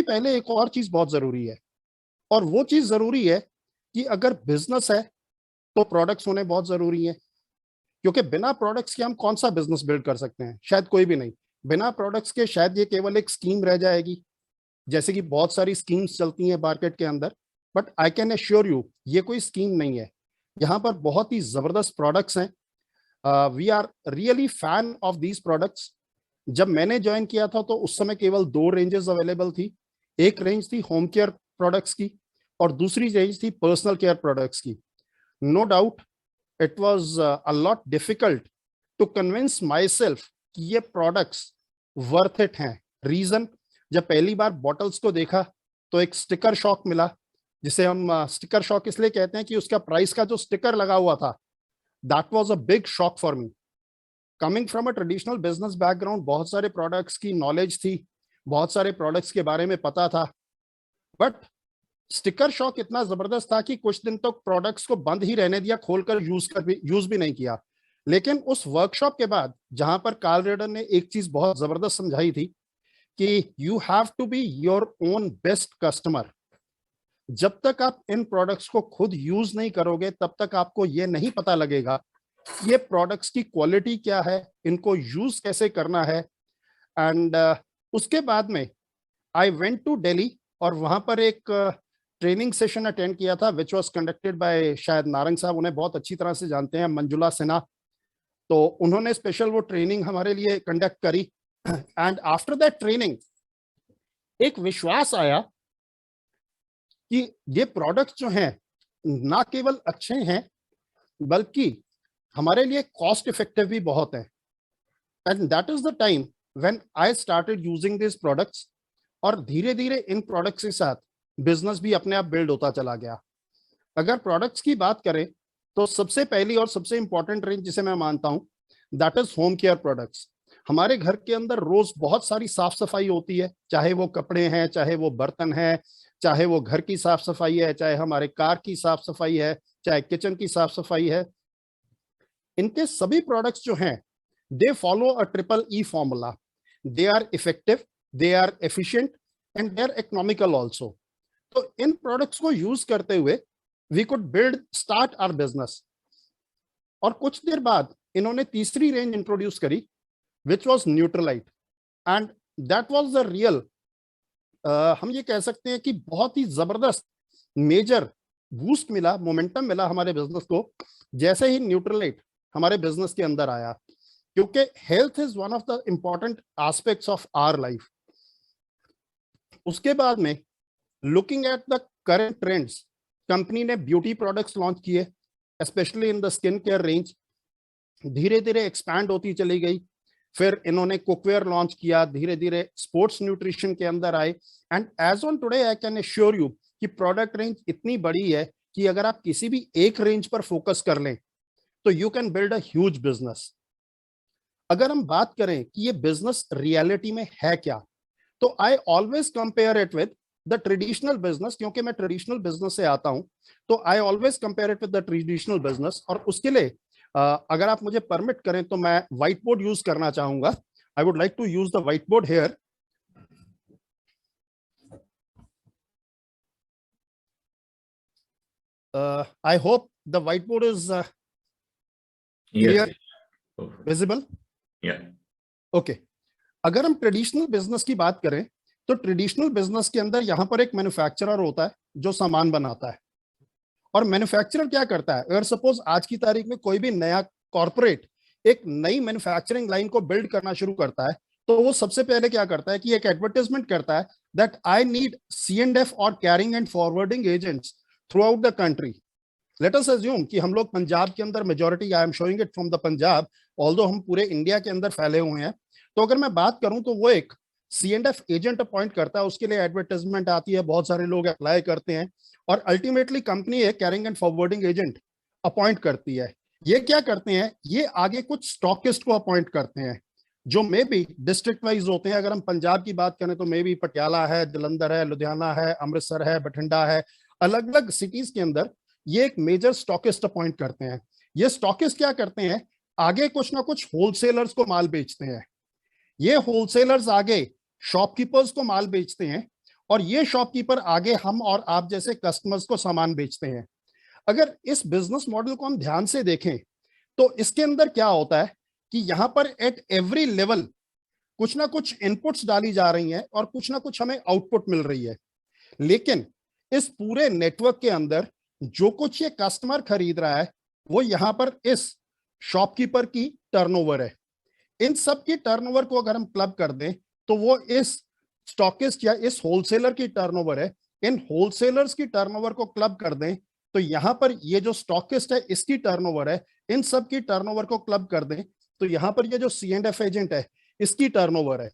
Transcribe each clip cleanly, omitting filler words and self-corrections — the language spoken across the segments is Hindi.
पहले एक और चीज बहुत जरूरी है, और वो चीज जरूरी है कि अगर बिजनेस है तो प्रोडक्ट्स होने बहुत जरूरी है, क्योंकि बिना प्रोडक्ट्स के हम कौन सा बिजनेस बिल्ड कर सकते हैं? शायद कोई भी नहीं। बिना प्रोडक्ट्स के शायद ये केवल एक स्कीम रह जाएगी, जैसे कि बहुत सारी स्कीम्स चलती हैं मार्केट के अंदर, but I can assure you ये कोई स्कीम नहीं है। यहाँ पर बहुत ही जबरदस्त प्रोडक्ट्स हैं। We are really fan of these products. जब मैंने ज्वाइन किया था तो उस समय केवल दो रेंजेस अवेलेबल थी। एक रेंज थी होम केयर प्रोडक्ट्स की और दूसरी रेंज थी पर्सनल केयर प्रोडक्ट्स की। No doubt it was a lot difficult to convince myself कि ये प्रोडक्ट्स वर्थ इट हैं। रीजन, जब पहली बार बॉटल्स को देखा तो एक स्टिकर शॉक मिला, जिसे हम स्टिकर शॉक इसलिए कहते हैं कि उसका प्राइस का जो स्टिकर लगा हुआ था, that was a big shock for me. Coming from a traditional business background, बहुत सारे प्रोडक्ट्स की नॉलेज थी, बहुत सारे प्रोडक्ट्स के बारे में पता था, बट स्टिकर शॉक इतना जबरदस्त था कि कुछ दिन तक प्रोडक्ट्स को बंद ही रहने दिया, खोलकर यूज भी नहीं किया। लेकिन उस वर्कशॉप के बाद, जहां पर कार्ल रेडर ने एक चीज बहुत जबरदस्त समझाई थी कि you have to be your own best customer. जब तक आप इन प्रोडक्ट्स को खुद यूज नहीं करोगे तब तक आपको ये नहीं पता लगेगा ये प्रोडक्ट्स की क्वालिटी क्या है, इनको यूज कैसे करना है। एंड उसके बाद में आई वेंट टू दिल्ली और वहां पर एक ट्रेनिंग सेशन अटेंड किया था, विच वाज कंडक्टेड बाय, शायद नारंग साहब उन्हें बहुत अच्छी तरह से जानते हैं, मंजुला सिन्हा। तो उन्होंने स्पेशल वो ट्रेनिंग हमारे लिए कंडक्ट करी। एंड आफ्टर दैट ट्रेनिंग एक विश्वास आया कि ये प्रोडक्ट्स जो हैं ना केवल अच्छे हैं बल्कि हमारे लिए कॉस्ट इफेक्टिव भी बहुत है। And that is the time when I started using this products. और धीरे धीरे इन प्रोडक्ट्स के साथ बिजनेस भी अपने आप बिल्ड होता चला गया। अगर प्रोडक्ट्स की बात करें तो सबसे पहली और सबसे इंपॉर्टेंट रेंज जिसे मैं मानता हूं, that is home care products. हमारे घर के अंदर रोज बहुत सारी साफ सफाई होती है, चाहे वो कपड़े हैं, चाहे वो बर्तन है, चाहे वो घर की साफ सफाई है, चाहे हमारे कार की साफ सफाई है, चाहे किचन की साफ सफाई है। इनके सभी प्रोडक्ट्स जो हैं, they follow a triple E formula. They are effective, they are efficient and they are economical also. तो इन प्रोडक्ट्स को यूज करते हुए we could build start our business. और कुछ देर बाद इन्होंने तीसरी रेंज इंट्रोड्यूस करी, which was Nutrilite. And that was the real, हम ये कह सकते हैं कि बहुत ही जबरदस्त मेजर बूस्ट मिला, मोमेंटम मिला हमारे बिजनेस को जैसे ही न्यूट्रलाइट हमारे बिजनेस के अंदर आया, क्योंकि health is one of the important aspects of our life. उसके बाद में looking at the current trends, company ने ब्यूटी प्रोडक्ट्स लॉन्च किए, specially in the skin care range. धीरे धीरे एक्सपैंड होती चली गई। फिर इन्होंने कुकवेयर लॉन्च किया, धीरे धीरे स्पोर्ट्स न्यूट्रिशन के अंदर आए। And as on today I can assure you कि प्रोडक्ट रेंज इतनी बड़ी है कि अगर आप किसी भी एक रेंज पर फोकस कर लें तो you can build a huge business. अगर हम बात करें कि ये बिजनेस रियलिटी में है क्या, तो I always compare it with the traditional business, क्योंकि मैं ट्रेडिशनल बिजनेस से आता हूं। तो I always compare it with the traditional business. और उसके लिए अगर आप मुझे परमिट करें तो मैं व्हाइट बोर्ड यूज करना चाहूंगा। I would like to use the white board here. I hope the white board is clear, visible. Okay, अगर हम ट्रेडिशनल बिजनेस की बात करें तो ट्रेडिशनल बिजनेस के अंदर यहां पर एक मैन्युफैक्चरर होता है जो सामान बनाता है। और मैन्युफैक्चरर क्या करता है, अगर सपोज आज की तारीख में कोई भी नया कॉर्पोरेट एक नई मैन्युफैक्चरिंग लाइन को बिल्ड करना शुरू करता है, तो वो सबसे पहले क्या करता है कि एक एडवर्टाइजमेंट करता है दैट आई नीड C&F और carrying and forwarding agents through out the country. Let us assume कि हम लोग पंजाब के अंदर majority, I am showing it from the Punjab, although हम पूरे इंडिया के अंदर फैले हुए हैं। तो अगर मैं बात करूं तो वो एक C&F एजेंट अपॉइंट करता है, उसके लिए एडवर्टाइजमेंट आती है, बहुत सारे लोग अप्लाई करते हैं और अल्टीमेटली कंपनी एक carrying and forwarding agent appoint करती है। ये क्या करते हैं, ये आगे कुछ स्टॉकिस्ट को अपॉइंट करते हैं जो मे बी डिस्ट्रिक्ट वाइज होते हैं। अगर हम पंजाब की बात करें तो मे बी पटियाला है, जलंधर है, लुधियाना है, अमृतसर है, बठिंडा है, अलग अलग सिटीज के अंदर ये एक मेजर स्टॉकिस्ट अपॉइंट करते हैं। ये स्टॉकिस्ट क्या करते हैं, आगे कुछ ना कुछ होलसेलर्स को माल बेचते हैं। ये होलसेलर्स आगे शॉपकीपर्स को माल बेचते हैं और ये शॉपकीपर आगे हम और आप जैसे कस्टमर्स को सामान बेचते हैं। अगर इस बिजनेस मॉडल को हम ध्यान से देखें तो इसके अंदर क्या होता है कि यहां पर एट एवरी लेवल कुछ ना कुछ इनपुट्स डाली जा रही हैं और कुछ ना कुछ हमें आउटपुट मिल रही है। लेकिन इस पूरे नेटवर्क के अंदर जो कुछ ये कस्टमर खरीद रहा है वो यहां पर इस शॉपकीपर की टर्नओवर है। इन सब की टर्नओवर को अगर हम क्लब कर दें तो वो इस स्टॉकिस्ट या इस होलसेलर की टर्नओवर है। इन होलसेलर्स की टर्नओवर को क्लब कर दें तो यहां पर ये जो स्टॉकिस्ट है इसकी टर्नओवर है। इन सब की टर्नओवर को क्लब कर दें तो यहां पर ये जो C&F एजेंट है इसकी टर्नओवर है,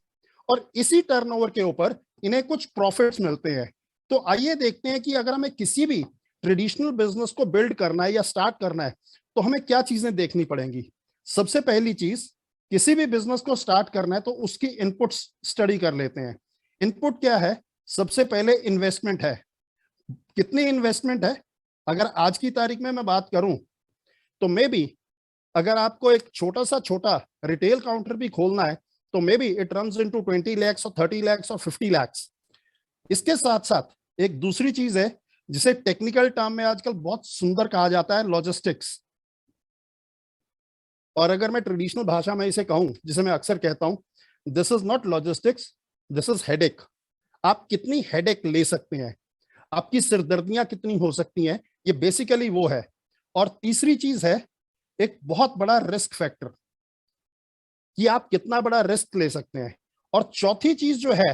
और इसी टर्नओवर के ऊपर इन्हें कुछ प्रॉफिट्स मिलते हैं। तो आइए देखते हैं कि अगर हमें किसी भी ट्रेडिशनल बिजनेस को बिल्ड करना है या स्टार्ट करना है तो हमें क्या चीजें देखनी पड़ेंगी। सबसे पहली चीज, किसी भी बिजनेस को स्टार्ट करना है तो उसकी इनपुट्स स्टडी कर लेते हैं। इनपुट क्या है? सबसे पहले इन्वेस्टमेंट है। कितनी इन्वेस्टमेंट है? अगर आज की तारीख में मैं बात करूं तो मे बी अगर आपको एक छोटा रिटेल काउंटर भी खोलना है तो may be it runs into 20 lakhs और 30 lakhs और 50 lakhs। इसके साथ साथ एक दूसरी चीज है जिसे टेक्निकल टर्म में आजकल बहुत सुंदर कहा जाता है, लॉजिस्टिक्स। और अगर मैं ट्रेडिशनल भाषा में इसे कहूं, जिसे मैं अक्सर कहता हूं, this is not logistics, this is headache. आप कितनी हेडेक ले सकते हैं, आपकी सिरदर्दियां कितनी हो सकती हैं, ये बेसिकली वो है। और तीसरी चीज है एक बहुत बड़ा रिस्क फैक्टर, कि आप कितना बड़ा रिस्क ले सकते हैं। और चौथी चीज जो है,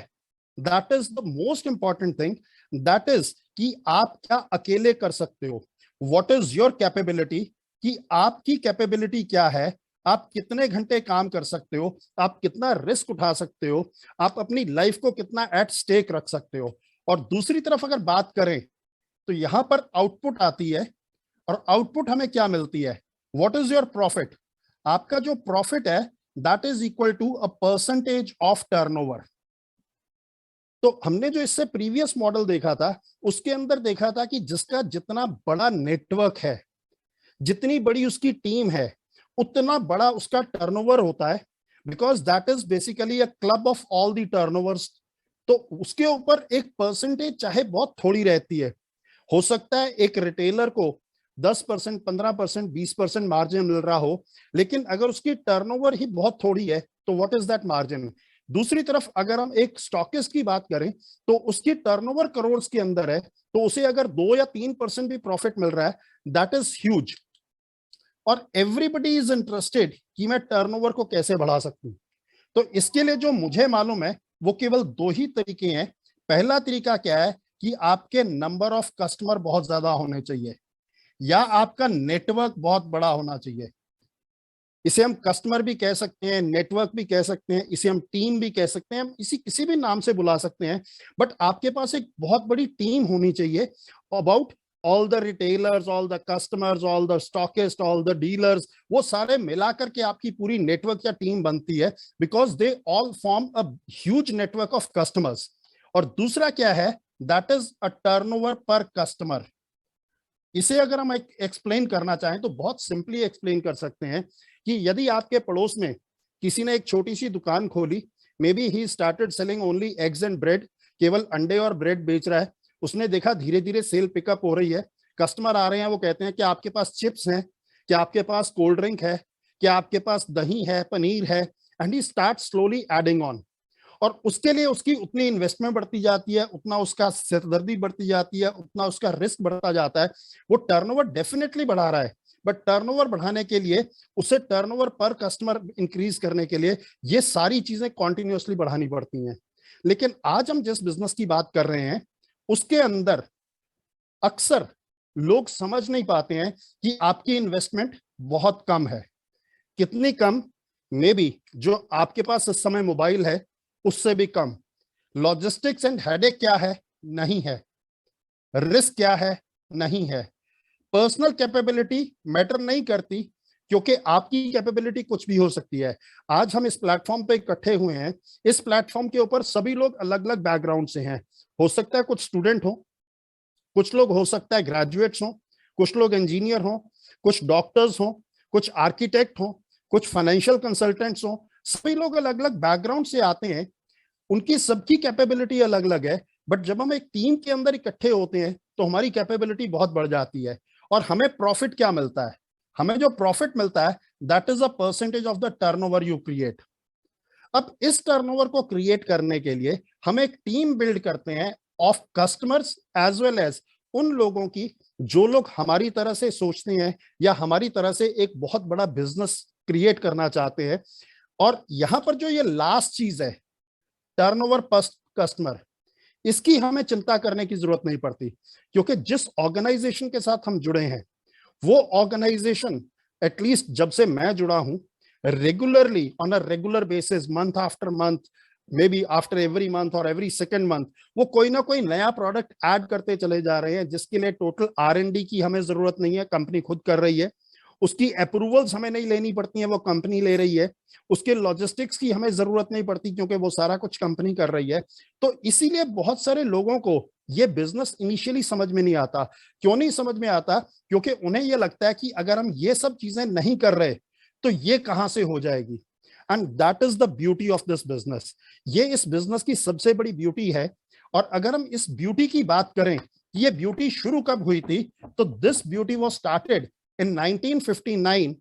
that is the most important thing, that is कि आप क्या अकेले कर सकते हो। व्हाट इज योर कैपेबिलिटी, कि आपकी कैपेबिलिटी क्या है, आप कितने घंटे काम कर सकते हो, आप कितना रिस्क उठा सकते हो, आप अपनी लाइफ को कितना एट स्टेक रख सकते हो। और दूसरी तरफ अगर बात करें तो यहां पर आउटपुट आती है, और आउटपुट हमें क्या मिलती है? What is your profit? आपका जो प्रॉफिट है that is equal to a percentage of turnover. तो हमने जो इससे प्रीवियस मॉडल देखा था उसके अंदर देखा था कि जिसका जितना बड़ा नेटवर्क है, जितनी बड़ी उसकी टीम है, उतना बड़ा उसका टर्नओवर होता है, because that is basically a club of all the turnovers. तो उसके ऊपर एक परसेंटेज चाहे बहुत थोड़ी रहती है, हो सकता है एक रिटेलर को 10%, 15%, 20% मार्जिन मिल रहा हो, लेकिन अगर उसकी टर्नओवर ही बहुत थोड़ी है तो व्हाट इज दैट मार्जिन। दूसरी तरफ अगर हम एक स्टॉकिस्ट की बात करें तो उसकी टर्नओवर करोड़ के अंदर है, तो उसे अगर 2 या 3% भी प्रॉफिट मिल रहा है, दैट इज ह्यूज। और एवरीबडी इज इंटरेस्टेड कि मैं टर्नओवर को कैसे बढ़ा सकूं। तो इसके लिए जो मुझे मालूम है वो केवल दो ही तरीके हैं। पहला तरीका क्या है कि आपके नंबर ऑफ कस्टमर बहुत ज्यादा होने चाहिए, या आपका नेटवर्क बहुत बड़ा होना चाहिए। इसे हम कस्टमर भी कह सकते हैं, नेटवर्क भी कह सकते हैं, इसे हम टीम भी कह सकते हैं, हम इसी किसी भी नाम से बुला सकते हैं। बट आपके पास एक बहुत बड़ी टीम होनी चाहिए about all the retailers, all the customers, all the stockist, all the dealers, वो सारे मिलाकर के आपकी पूरी नेटवर्क या टीम बनती है, because they all form a huge network of customers. और दूसरा क्या है, दैट इज अ टर्नओवर पर कस्टमर। इसे अगर हम एक्सप्लेन करना चाहें तो बहुत सिंपली एक्सप्लेन कर सकते हैं कि यदि आपके पड़ोस में किसी ने एक छोटी सी दुकान खोली, may be he started selling only eggs and bread, केवल अंडे और ब्रेड बेच रहा है, उसने देखा धीरे धीरे सेल पिकअप हो रही है, कस्टमर आ रहे हैं, वो कहते हैं कि आपके पास चिप्स हैं, क्या आपके पास कोल्ड ड्रिंक है, क्या आपके पास दही है, पनीर है, and he start slowly adding on. और उसके लिए उसकी उतनी इन्वेस्टमेंट बढ़ती जाती है, उतना उसका सिरदर्दी बढ़ती जाती है, उतना उसका रिस्क बढ़ता जाता है। वो टर्नओवर डेफिनेटली बढ़ा रहा है, बट टर्नओवर बढ़ाने के लिए, उसे टर्नओवर पर कस्टमर इंक्रीज करने के लिए ये सारी चीजें कॉन्टिन्यूसली बढ़ानी पड़ती हैं। लेकिन आज हम जिस बिजनेस की बात कर रहे हैं उसके अंदर अक्सर लोग समझ नहीं पाते हैं कि आपकी इन्वेस्टमेंट बहुत कम है। कितनी कम? मे बी जो आपके पास इस समय मोबाइल है उससे भी कम। लॉजिस्टिक्स एंड हेडेक क्या है? नहीं है। रिस्क क्या है? नहीं है। पर्सनल कैपेबिलिटी मैटर नहीं करती, क्योंकि आपकी कैपेबिलिटी कुछ भी हो सकती है। आज हम इस प्लेटफॉर्म पे इकट्ठे हुए हैं, इस प्लेटफॉर्म के ऊपर सभी लोग अलग अलग बैकग्राउंड से हैं। हो सकता है कुछ स्टूडेंट हो, कुछ लोग हो सकता है ग्रेजुएट्स हो, कुछ लोग इंजीनियर हो, कुछ डॉक्टर्स हो, कुछ आर्किटेक्ट हो, कुछ फाइनेंशियल कंसल्टेंट्स हो। सभी लोग अलग अलग बैकग्राउंड से आते हैं, उनकी सबकी कैपेबिलिटी अलग अलग है, बट जब हम एक टीम के अंदर इकट्ठे होते हैं तो हमारी कैपेबिलिटी बहुत बढ़ जाती है। और हमें प्रॉफिट क्या मिलता है? हमें जो प्रॉफिट मिलता है that is a percentage of the turnover you create. अब इस टर्नओवर को क्रिएट करने के लिए हम एक टीम बिल्ड करते हैं of customers as well as उन लोगों की जो लोग हमारी तरह से सोचते हैं या हमारी तरह से एक बहुत बड़ा बिजनेस क्रिएट करना चाहते हैं। और यहां पर जो ये लास्ट चीज है, टर्नओवर पर कस्टमर, इसकी हमें चिंता करने की जरूरत नहीं पड़ती, क्योंकि जिस ऑर्गेनाइजेशन के साथ हम जुड़े हैं वो ऑर्गेनाइजेशन एटलीस्ट जब से मैं जुड़ा हूं, regularly on a regular basis, month after month, may be after every month और एवरी सेकेंड मंथ, वो कोई ना कोई नया प्रोडक्ट ऐड करते चले जा रहे हैं, जिसके लिए टोटल R&D की हमें जरूरत नहीं है, कंपनी खुद कर रही है। उसकी अप्रूवल्स हमें नहीं लेनी पड़ती है, वो कंपनी ले रही है। उसके लॉजिस्टिक्स की हमें जरूरत नहीं पड़ती, क्योंकि वो सारा कुछ कंपनी कर रही है। तो इसीलिए बहुत सारे लोगों को ये बिजनेस इनिशियली समझ में नहीं आता। क्यों नहीं समझ में आता? क्योंकि उन्हें ये लगता है कि अगर हम ये सब चीजें नहीं कर रहे तो ये कहां से हो जाएगी। And that is the beauty of this business. ये इस बिजनेस की सबसे बड़ी ब्यूटी है। और अगर हम इस ब्यूटी की बात करें, ये ब्यूटी शुरू कब हुई थी, तो this beauty was started in 1959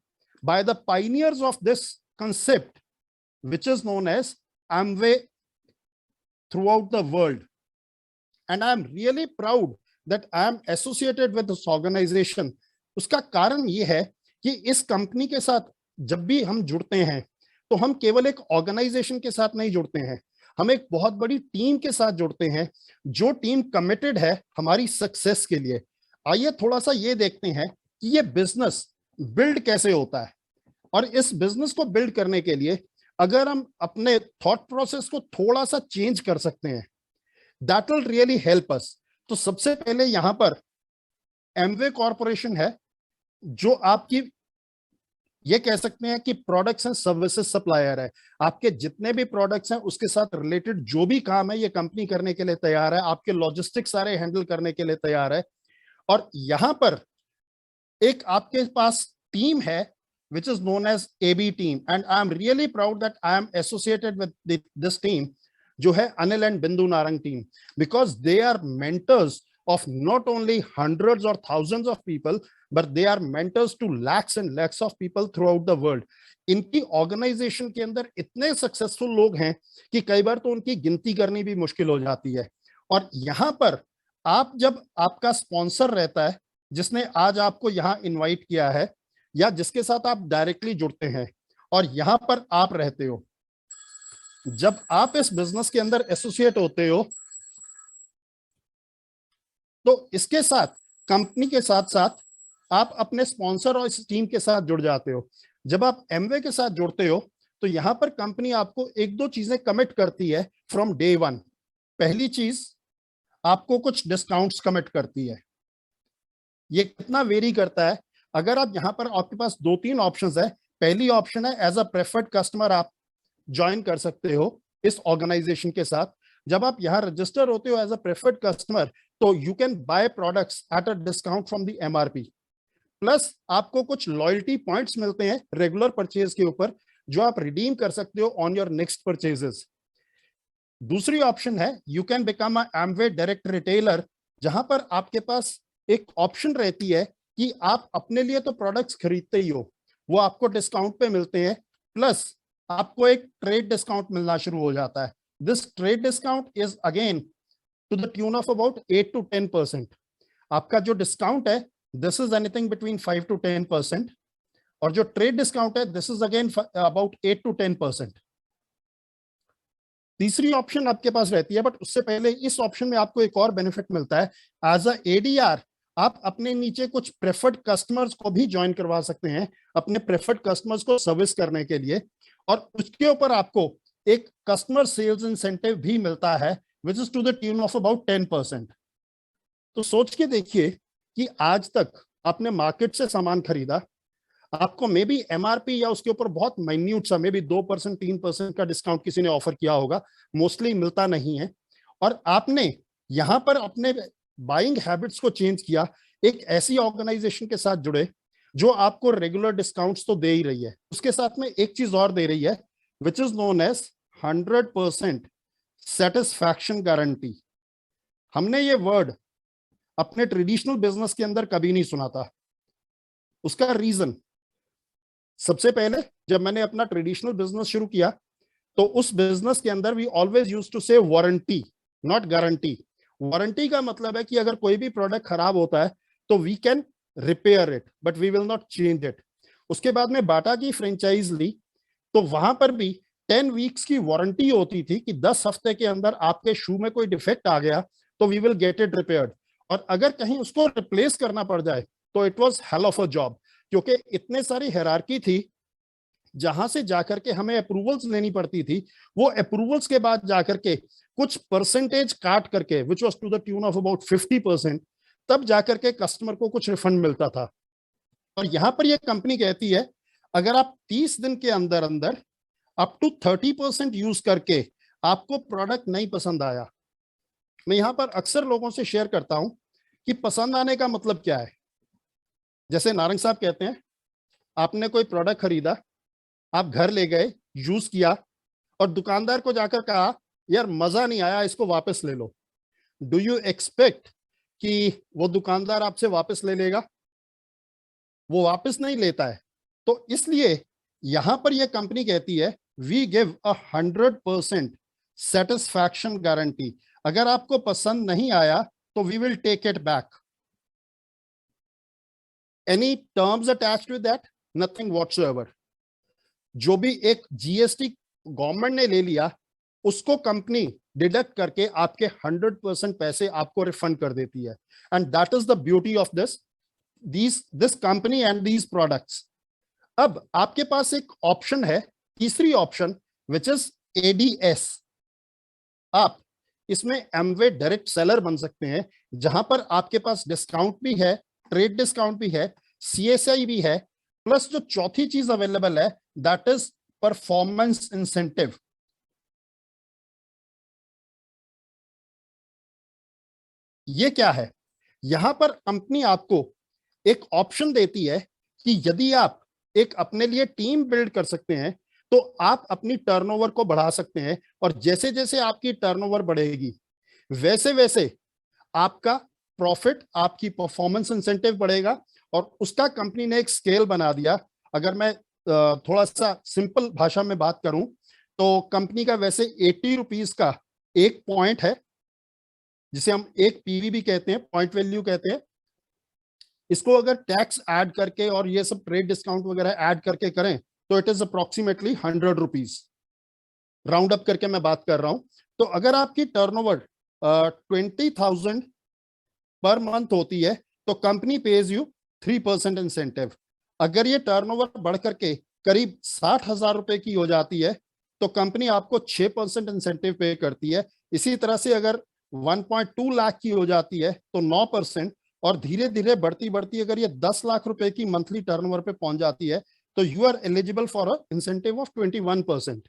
by the pioneers of this concept, which is known as Amway throughout the world. And I am really proud that I am associated with this organization. उसका कारण ये है कि इस कंपनी के साथ जब भी हम जुड़ते हैं तो हम केवल एक ऑर्गेनाइजेशन के साथ नहीं जुड़ते हैं, हम एक बहुत बड़ी टीम के साथ जुड़ते हैं, जो टीम कमिटेड है हमारी सक्सेस के लिए। आइए थोड़ा सा ये देखते हैं कि ये बिजनेस बिल्ड कैसे होता है। और इस बिजनेस को बिल्ड करने के लिए अगर हम अपने थॉट प्रोसेस को थोड़ा सा चेंज कर सकते हैं, that will really help us. तो सबसे पहले यहां पर एमवे कॉर्पोरेशन है, जो आपकी ये कह सकते हैं कि प्रोडक्ट्स एंड सर्विसेज सप्लायर है। आपके जितने भी प्रोडक्ट्स हैं उसके साथ रिलेटेड जो भी काम है ये कंपनी करने के लिए तैयार है, आपके लॉजिस्टिक्स सारे हैंडल करने के लिए तैयार है। और यहां पर एक आपके पास टीम है which is known as AB team, and I am really proud that I am associated with this team, जो है अनिल एंड बिंदु Narang team, because they are mentors of not only hundreds or thousands of people, but they are mentors to lakhs and lakhs of people throughout the world. इनकी ऑर्गेनाइजेशन के अंदर इतने सक्सेसफुल लोग हैं कि कई बार तो उनकी गिनती करनी भी मुश्किल हो जाती है। और यहाँ पर आप जब आपका स्पॉन्सर रहता है, जिसने आज आपको यहाँ इनवाइट किया है या जिसके साथ आप डायरेक्टली जुड़ते हैं और यहाँ पर आप रहते हो, जब आप इस बिजनेस के अंदर एसोसिएट होते हो तो इसके साथ कंपनी के साथ साथ आप अपने स्पॉन्सर और इस टीम के साथ जुड़ जाते हो। जब आप एमवे के साथ जुड़ते हो तो यहां पर कंपनी आपको एक दो चीजें कमिट करती है फ्रॉम डे वन। पहली चीज, आपको कुछ डिस्काउंट्स कमिट करती है। ये कितना वेरी करता है, अगर आप यहां पर आपके पास दो तीन ऑप्शंस है। पहली ऑप्शन है एज अ प्रेफर्ड कस्टमर आप ज्वाइन कर सकते हो इस ऑर्गेनाइजेशन के साथ। जब आप यहाँ रजिस्टर होते हो एज अ प्रेफर्ड कस्टमर तो you can by products at a discount from the MRP, plus आपको कुछ लॉयल्टी पॉइंट्स मिलते हैं रेगुलर परचेज के ऊपर, जो आप रिडीम कर सकते हो ऑन योर नेक्स्ट परचेजेस। दूसरी ऑप्शन है you can become a Amway direct retailer, जहां पर आपके पास एक ऑप्शन रहती है कि आप अपने लिए तो प्रोडक्ट्स खरीदते ही हो, वो आपको डिस्काउंट पे मिलते हैं, प्लस आपको एक ट्रेड डिस्काउंट मिलना शुरू हो जाता है। This trade discount is again to the tune of about 8 to 10%। आपका जो डिस्काउंट है this is anything between 5 to 10%, और जो ट्रेड डिस्काउंट है this is again about 8 to 10%। तीसरी ऑप्शन आपके पास रहती है, बट उससे पहले इस ऑप्शन में आपको एक और बेनिफिट मिलता है। एज अ एडीआर आप अपने नीचे कुछ प्रेफर्ड कस्टमर्स को भी ज्वाइन करवा सकते हैं अपने प्रेफर्ड कस्टमर्स को सर्विस करने के लिए, और उसके ऊपर आपको एक कस्टमर सेल्स इंसेंटिव भी मिलता है which is to the tune of about 10%। तो सोच के देखिए कि आज तक आपने मार्केट से सामान खरीदा, आपको मे बी एमआरपी या उसके ऊपर बहुत माइन्यूट सा, मे बी 2% 3% का डिस्काउंट किसी ने ऑफर किया होगा, मोस्टली मिलता नहीं है, और आपने यहां पर अपने बाइंग हैबिट्स को चेंज किया, एक ऐसी ऑर्गेनाइजेशन के साथ जुड़े जो आपको रेगुलर डिस्काउंट्स तो दे ही रही है, उसके साथ में एक चीज और दे रही है which is known as 100% satisfaction guarantee. हमने ये वर्ड अपने ट्रेडिशनल बिजनेस के अंदर कभी नहीं सुना था। उसका रीजन, सबसे पहले जब मैंने अपना ट्रेडिशनल बिजनेस शुरू किया तो उस बिजनेस के अंदर वी ऑलवेज यूज्ड टू से वारंटी, नॉट गारंटी। वारंटी का मतलब है कि अगर कोई भी प्रोडक्ट खराब होता है तो we can repair it but we will not change it. उसके बाद में बाटा की फ्रेंचाइज ली तो वहां पर भी 10 वीक्स की वारंटी होती थी कि 10 हफ्ते के अंदर आपके शू में कोई डिफेक्ट आ गया तो we will get it repaired, और अगर कहीं उसको रिप्लेस करना पड़ जाए तो it was hell of a job, क्योंकि इतने सारी हायरार्की थी जहां से जाकर के हमें अप्रूवल्स लेनी पड़ती थी। वो अप्रूवल्स के बाद जाकर के कुछ परसेंटेज काट करके which was to the tune of about 50%, तब जाकर के कस्टमर को कुछ रिफंड मिलता था। और यहां पर ये कंपनी कहती है अगर आप 30 दिन के अंदर अंदर अप टू 30% यूज करके आपको प्रोडक्ट नहीं पसंद आया, मैं यहां पर अक्सर लोगों से शेयर करता हूं कि पसंद आने का मतलब क्या है। जैसे नारंग साहब कहते हैं, आपने कोई प्रोडक्ट खरीदा, आप घर ले गए, यूज किया और दुकानदार को जाकर कहा यार मजा नहीं आया, इसको वापस ले लो। डू यू एक्सपेक्ट कि वो दुकानदार आपसे वापस ले लेगा? वो वापस नहीं लेता है। तो इसलिए यहां पर यह कंपनी कहती है वी गिव 100% सेटिस्फैक्शन गारंटी। अगर आपको पसंद नहीं आया तो we will take it back. Any terms attached with that? Nothing whatsoever. जो भी एक जीएसटी गवर्नमेंट ने ले लिया उसको कंपनी डिडक्ट करके आपके 100% पैसे आपको रिफंड कर देती है। And that is the beauty of this company and these products. अब आपके पास एक ऑप्शन है, तीसरी ऑप्शन, विच इज एडीएस। आप इसमें एमवे डायरेक्ट सेलर बन सकते हैं, जहां पर आपके पास डिस्काउंट भी है, ट्रेड डिस्काउंट भी है, सीएसआई भी है, प्लस जो चौथी चीज अवेलेबल है दैट इज परफॉर्मेंस इंसेंटिव। ये क्या है? यहां पर कंपनी आपको एक ऑप्शन देती है कि यदि आप एक अपने लिए टीम बिल्ड कर सकते हैं तो आप अपनी टर्नओवर को बढ़ा सकते हैं, और जैसे जैसे आपकी टर्नओवर बढ़ेगी वैसे वैसे आपका प्रॉफिट, आपकी परफॉर्मेंस इंसेंटिव बढ़ेगा। और उसका कंपनी ने एक स्केल बना दिया। अगर मैं थोड़ा सा सिंपल भाषा में बात करूं तो कंपनी का वैसे 80 रुपीज का एक पॉइंट है, जिसे हम एक पीवी भी कहते हैं, पॉइंट वैल्यू कहते हैं। इसको अगर टैक्स ऐड करके और ये सब ट्रेड डिस्काउंट वगैरह ऐड करके करें तो it is approximately 100 rupees, round up करके मैं बात कर रहा हूं। तो अगर आपकी टर्नओवर 20,000 पर मंथ होती है तो कंपनी पेज यू 3% इंसेंटिव। अगर ये टर्नओवर बढ़ करके करीब 60,000 रुपए की हो जाती है तो कंपनी आपको 6% इंसेंटिव पे करती है। इसी तरह से अगर 1.2 लाख की हो जाती है तो 9%, और धीरे धीरे बढ़ती बढ़ती अगर ये 10 लाख रुपए की मंथली टर्नओवर पे पहुंच जाती है तो you are eligible for a incentive of 21%।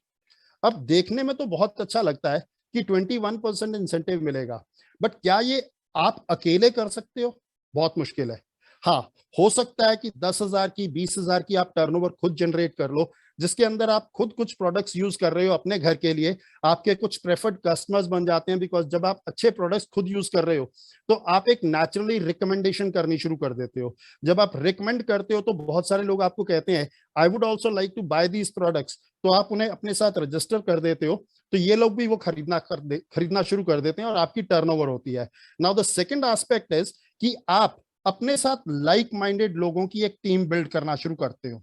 अब देखने में तो बहुत अच्छा लगता है कि 21% इंसेंटिव मिलेगा, बट क्या ये आप अकेले कर सकते हो? बहुत मुश्किल है। हाँ, हो सकता है कि 10,000 की, 20,000 की आप टर्नओवर खुद जनरेट कर लो, जिसके अंदर आप खुद कुछ प्रोडक्ट्स यूज कर रहे हो अपने घर के लिए, आपके कुछ प्रेफर्ड कस्टमर्स बन जाते हैं। बिकॉज जब आप अच्छे प्रोडक्ट्स खुद यूज कर रहे हो तो आप एक नेचुरली रिकमेंडेशन करनी शुरू कर देते हो। जब आप रिकमेंड करते हो तो बहुत सारे लोग आपको कहते हैं I would also like to buy these products, तो आप उन्हें अपने साथ रजिस्टर कर देते हो, तो ये लोग भी वो खरीदना शुरू कर देते हैं और आपकी टर्नओवर होती है। Now the second aspect is कि आप अपने साथ लाइक माइंडेड लोगों की एक टीम बिल्ड करना शुरू करते हो।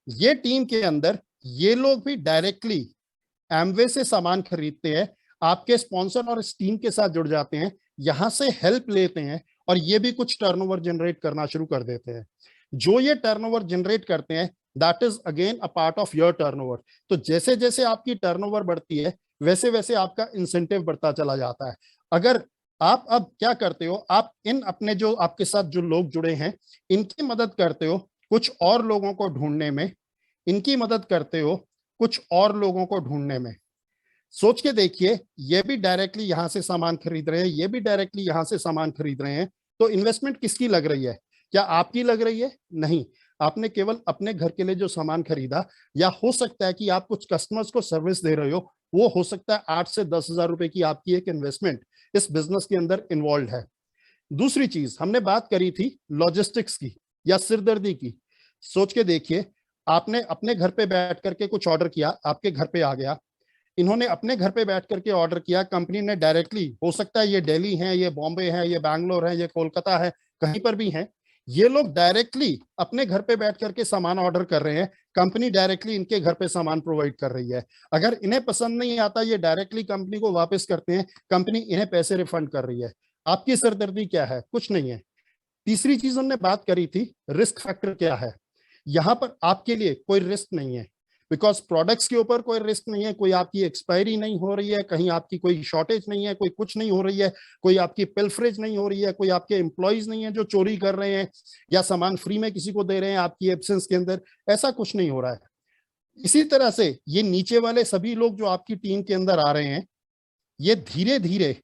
ये टीम के अंदर ये लोग भी डायरेक्टली एमवे से सामान खरीदते हैं, आपके स्पॉन्सर और इस टीम के साथ जुड़ जाते हैं, यहां से हेल्प लेते हैं और ये भी कुछ टर्नओवर जनरेट करना शुरू कर देते हैं। जो ये टर्नओवर जनरेट करते हैं that is again a part of your turnover. तो जैसे जैसे आपकी टर्नओवर बढ़ती है वैसे वैसे आपका इंसेंटिव बढ़ता चला जाता है। अगर आप अब क्या करते हो, आप इन अपने जो आपके साथ जो लोग जुड़े हैं इनकी मदद करते हो कुछ और लोगों को ढूंढने में, इनकी मदद करते हो कुछ और लोगों को ढूंढने में। सोच के देखिए, ये भी डायरेक्टली यहां से सामान खरीद रहे हैं, ये भी डायरेक्टली यहां से सामान खरीद रहे हैं, तो इन्वेस्टमेंट किसकी लग रही है? क्या आपकी लग रही है? नहीं, आपने केवल अपने घर के लिए जो सामान खरीदा, या हो सकता है कि आप कुछ कस्टमर्स को सर्विस दे रहे हो, वो हो सकता है 8 से 10,000 रुपए की आपकी एक इन्वेस्टमेंट। इस बिजनेस के अंदर इन्वॉल्व है। दूसरी चीज, हमने बात करी थी लॉजिस्टिक्स की या सिरदर्दी की। सोच के देखिए, आपने अपने घर पे बैठ करके कुछ ऑर्डर किया, आपके घर पे आ गया, इन्होंने अपने घर पे बैठ करके ऑर्डर किया, कंपनी ने डायरेक्टली, हो सकता है ये दिल्ली है, ये बॉम्बे है, ये बैंगलोर है, ये कोलकाता है, कहीं पर भी है, ये लोग डायरेक्टली अपने घर पे बैठ करके सामान ऑर्डर कर रहे हैं, कंपनी डायरेक्टली इनके घर पे सामान प्रोवाइड कर रही है। अगर इन्हें पसंद नहीं आता, ये डायरेक्टली कंपनी को वापस करते हैं, कंपनी इन्हें पैसे रिफंड कर रही है। आपकी सरदर्दी क्या है? कुछ नहीं है। तीसरी चीज हमने बात करी थी, रिस्क फैक्टर क्या है। यहां पर आपके लिए कोई रिस्क नहीं है, बिकॉज प्रोडक्ट्स के ऊपर कोई रिस्क नहीं है, कोई आपकी एक्सपायरी नहीं हो रही है, कहीं आपकी कोई शॉर्टेज नहीं है, कोई कुछ नहीं हो रही है, कोई आपकी पिल्फरेज नहीं हो रही है, कोई आपके एम्प्लॉयज नहीं है जो चोरी कर रहे हैं या सामान फ्री में किसी को दे रहे हैं आपकी एब्सेंस के अंदर, ऐसा कुछ नहीं हो रहा है। इसी तरह से ये नीचे वाले सभी लोग जो आपकी टीम के अंदर आ रहे हैं, ये धीरे धीरे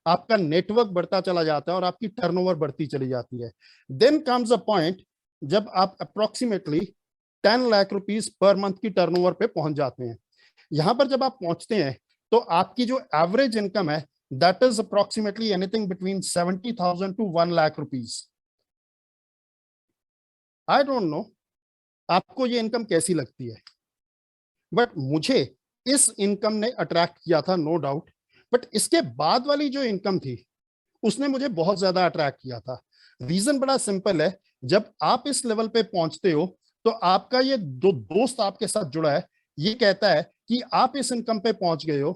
आपका नेटवर्क बढ़ता चला जाता है और आपकी टर्नओवर बढ़ती चली जाती है। देन कम्स अ पॉइंट जब आप approximately 10 lakh rupees per month की टर्नओवर पे पहुंच जाते हैं। यहां पर जब आप पहुंचते हैं तो आपकी जो एवरेज इनकम है, that is approximately anything between 70,000 to 1 lakh rupees. I don't know आपको ये इनकम कैसी लगती है, बट मुझे इस इनकम ने अट्रैक्ट किया था, नो डाउट। बट इसके बाद वाली जो इनकम थी उसने मुझे बहुत ज्यादा अट्रैक्ट किया था। रीजन बड़ा सिंपल है, जब आप इस लेवल पे पहुंचते हो तो आपका ये दो दोस्त आपके साथ जुड़ा है, ये कहता है कि आप इस इनकम पे पहुंच गए हो,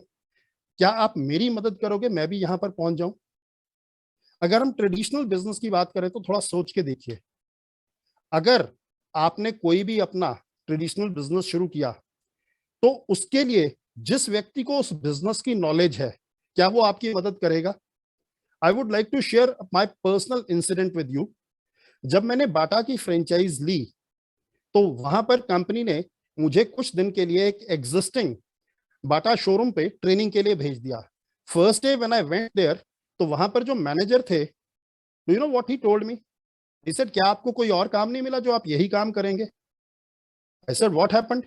क्या आप मेरी मदद करोगे मैं भी यहां पर पहुंच जाऊं। अगर हम ट्रेडिशनल बिजनेस की बात करें तो थोड़ा सोच के देखिए, अगर आपने कोई भी अपना ट्रेडिशनल बिजनेस शुरू किया तो उसके लिए जिस व्यक्ति को उस बिजनेस की नॉलेज है, क्या वो आपकी मदद करेगा? I would like to share my personal incident with you. जब मैंने बाटा की फ्रेंचाइज ली तो वहां पर कंपनी ने मुझे कुछ दिन के लिए एक एग्जिस्टिंग बाटा शोरूम पे ट्रेनिंग के लिए भेज दिया। First day when I went there, तो वहां पर जो मैनेजर थे, do you know what he told me? He said, क्या आपको कोई और काम नहीं मिला जो आप यही काम करेंगे? I said, what happened?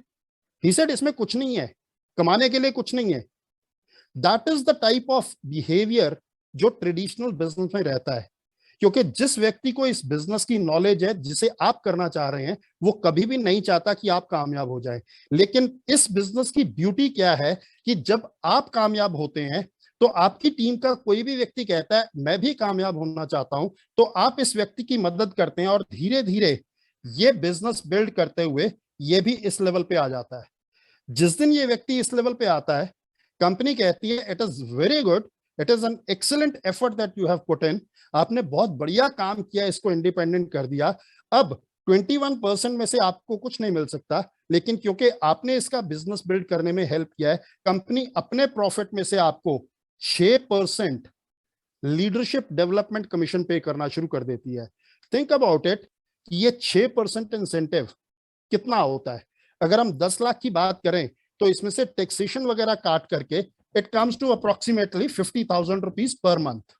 He said, इसमें कुछ नहीं है, कमाने के लिए कुछ नहीं है। That is the type of behaviour जो ट्रेडिशनल बिजनेस में रहता है, क्योंकि जिस व्यक्ति को इस बिजनेस की नॉलेज है जिसे आप करना चाह रहे हैं, वो कभी भी नहीं चाहता कि आप कामयाब हो जाएं। लेकिन इस बिजनेस की ब्यूटी क्या है कि जब आप कामयाब होते हैं तो आपकी टीम का कोई भी व्यक्ति कहता है मैं भी कामयाब होना चाहता हूं, तो आप इस व्यक्ति की मदद करते हैं और धीरे धीरे ये बिजनेस बिल्ड करते हुए ये भी इस लेवल पे आ जाता है। जिस दिन ये व्यक्ति इस लेवल पे आता है, कंपनी कहती है it is very good, it is an excellent effort that you have put in, आपने बहुत बढ़िया काम किया, इसको इंडिपेंडेंट कर दिया। अब 21% में से आपको कुछ नहीं मिल सकता, लेकिन क्योंकि आपने इसका बिजनेस बिल्ड करने में हेल्प किया है, कंपनी अपने प्रॉफिट में से आपको 6% लीडरशिप डेवलपमेंट कमीशन पे करना शुरू कर देती है। थिंक अबाउट इट, ये 6% इंसेंटिव कितना होता है? अगर हम 10 लाख की बात करें तो इसमें से टैक्सेशन वगैरह काट करके it comes to approximately 50,000 rupees per month.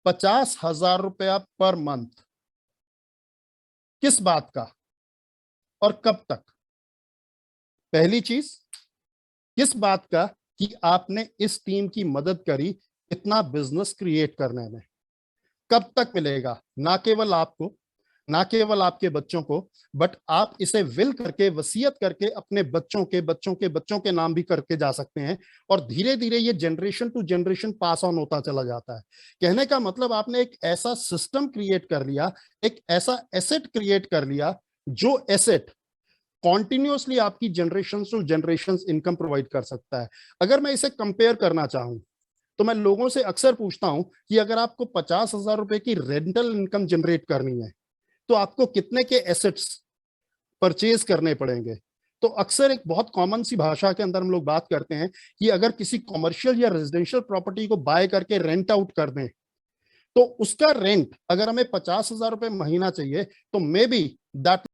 50,000 रुपया पर मंथ। किस बात का और कब तक? पहली चीज, किस बात का कि आपने इस टीम की मदद करी इतना बिजनेस क्रिएट करने में। कब तक मिलेगा? ना केवल आपको, ना केवल आपके बच्चों को, बट आप इसे विल करके, वसीयत करके अपने बच्चों के बच्चों के बच्चों के नाम भी करके जा सकते हैं, और धीरे धीरे ये generation to generation pass on होता चला जाता है। कहने का मतलब, आपने एक ऐसा सिस्टम क्रिएट कर लिया, एक ऐसा एसेट क्रिएट कर लिया, जो एसेट कॉन्टिन्यूअसली आपकी generation to generation income provide कर सकता है। अगर मैं इसे कंपेयर करना चाहूं तो मैं लोगों से अक्सर पूछता हूं कि अगर आपको 50,000 रुपए की रेंटल इनकम जनरेट करनी है तो आपको कितने के एसेट्स परचेज करने पड़ेंगे? तो अक्सर एक बहुत कॉमन सी भाषा के अंदर हम लोग बात करते हैं कि अगर किसी कॉमर्शियल या रेजिडेंशियल प्रॉपर्टी को बाय करके रेंट आउट कर दें तो उसका रेंट अगर हमें 50,000 रुपए महीना चाहिए तो मे बी दैट